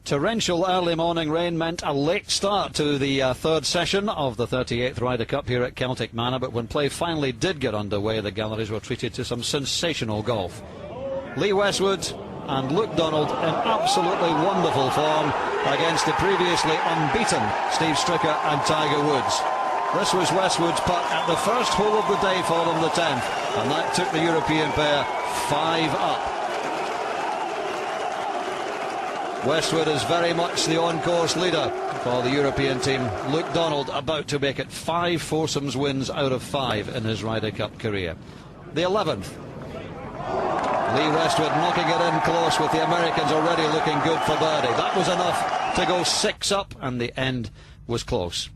Torrential early morning rain meant a late start to the third session of the 38th Ryder Cup here at Celtic Manor, but when play finally did get underway, the galleries were treated to some sensational golf. Lee Westwood and Luke Donald in absolutely wonderful form against the previously unbeaten Steve Stricker and Tiger Woods. This was Westwood's putt at the first hole of the day for them, the 10th, and that took the European pair 5 up. Westwood is very much the on-course leader for the European team. Luke Donald about to make it 5 foursomes wins out of 5 in his Ryder Cup career. The 11th. Lee Westwood knocking it in close with the Americans already looking good for birdie. That was enough to go 6 up, and the end was close.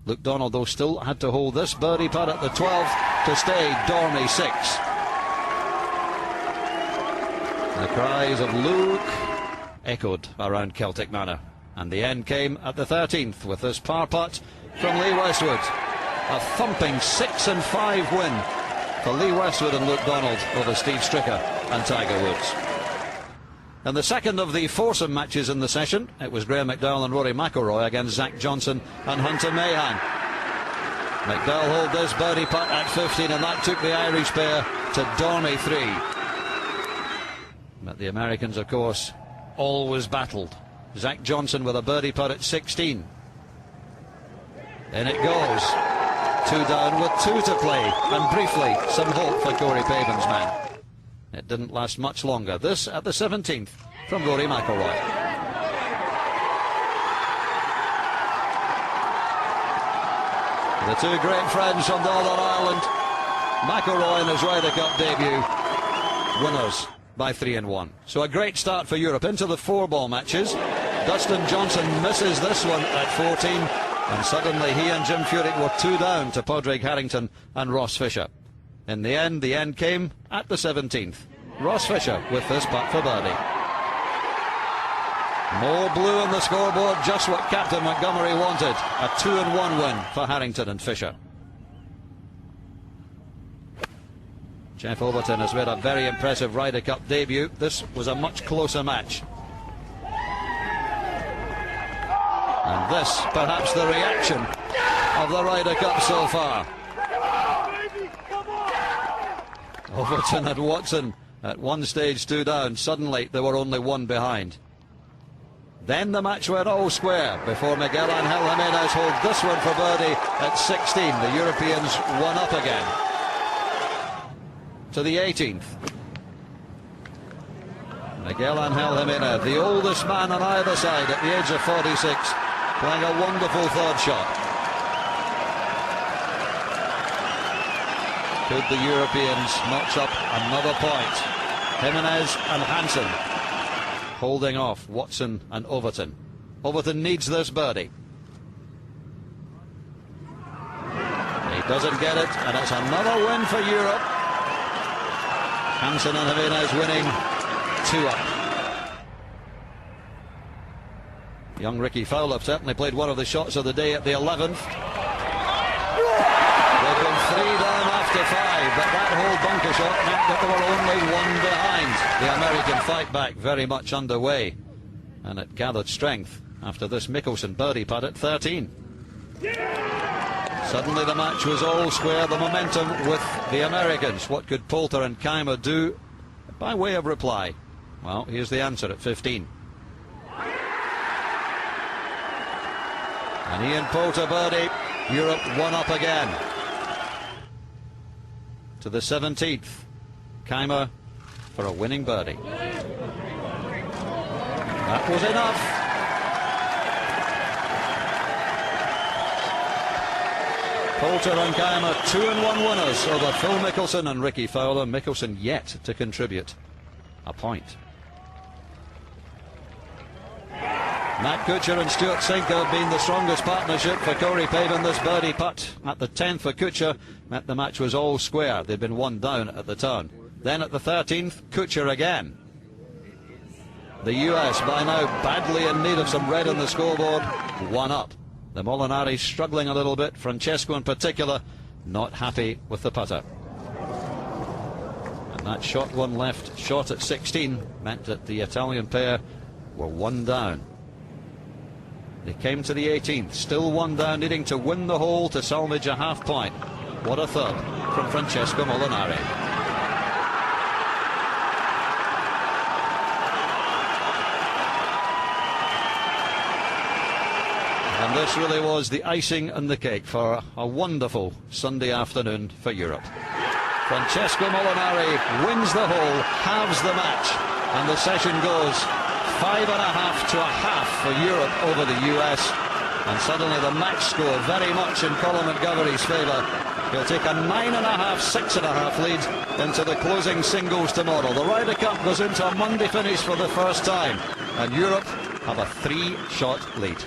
Luke Donald, though, still had to hold this birdie putt at the 12th to stay Dormy 6. The cries of Luke echoed around Celtic Manor, and the end came at the 13th with this par putt from Lee Westwood. A thumping 6-5 win for Lee Westwood and Luke Donald over Steve Stricker and Tiger Woods. And the second of the foursome matches in the session, it was Graham McDowell and Rory McIlroy against Zach Johnson and Hunter Mahan. McDowell held this birdie putt at 15, and that took the Irish pair to Dormy 3. But the Americans, of course, always battled. Zach Johnson with a birdie putt at 16. In it goes. 2 down with 2 to play, and briefly some hope for Corey Paven's man. It didn't last much longer. This at the 17th from Rory McIlroy. The two great friends from Northern Ireland, McIlroy in his Ryder Cup debut, winners by 3-1. So a great start for Europe into the 4-ball matches. Dustin Johnson misses this one at 14, and suddenly he and Jim Furyk were 2 down to Padraig Harrington and Ross Fisher. In the end came at the 17th. Ross Fisher with this putt for birdie. More blue on the scoreboard, just what Captain Montgomery wanted. A 2-1 win for Harrington and Fisher. Jeff Overton has made a very impressive Ryder Cup debut. This was a much closer match. And this, perhaps the reaction of the Ryder Cup so far. Overton and Watson at one stage 2 down. Suddenly they were only 1 behind. Then the match went all square before Miguel Angel Jimenez hold this one for birdie at 16. The Europeans 1 up again. To the 18th. Miguel Angel Jimenez, the oldest man on either side at the age of 46, playing a wonderful third shot. Could the Europeans notch up another point? Jimenez and Hansen holding off Watson and Overton. Overton needs this birdie. He doesn't get it, and it's another win for Europe. Hansen and Jimenez winning 2 up. Young Ricky Fowler certainly played one of the shots of the day at the 11th. They've been 3 down after 5, but that whole bunker shot meant that there were only 1 behind. The American fight back very much underway, and it gathered strength after this Mickelson birdie putt at 13. Suddenly the match was all square, the momentum with the Americans. What could Poulter and Keimer do by way of reply? Well, here's the answer at 15. And Ian Poulter birdie, Europe 1 up again. To the 17th, Keimer for a winning birdie. That was enough. Poulter and Keimer 2-1 winners over Phil Mickelson and Ricky Fowler. Mickelson yet to contribute a point. Matt Kuchar and Stuart Sink have been the strongest partnership for Corey Paven. This birdie putt at the 10th for Kuchar meant the match was all square. They'd been 1 down at the turn. Then at the 13th, Kuchar again. The US by now badly in need of some red on the scoreboard, 1 up. The Molinari struggling a little bit. Francesco in particular not happy with the putter. And that shot one left short at 16 meant that the Italian pair were one down. They came to the 18th, still one down, needing to win the hole to salvage a half point. What a third from Francesco Molinari. And this really was the icing on the cake for a wonderful Sunday afternoon for Europe. Francesco Molinari wins the hole, halves the match, and the session goes 5.5 to a half for Europe over the US. And suddenly the match score very much in Colin McGovery's favour. He'll take a 9.5, 6.5 lead into the closing singles tomorrow. The Ryder Cup goes into a Monday finish for the first time, and Europe have a 3-shot lead.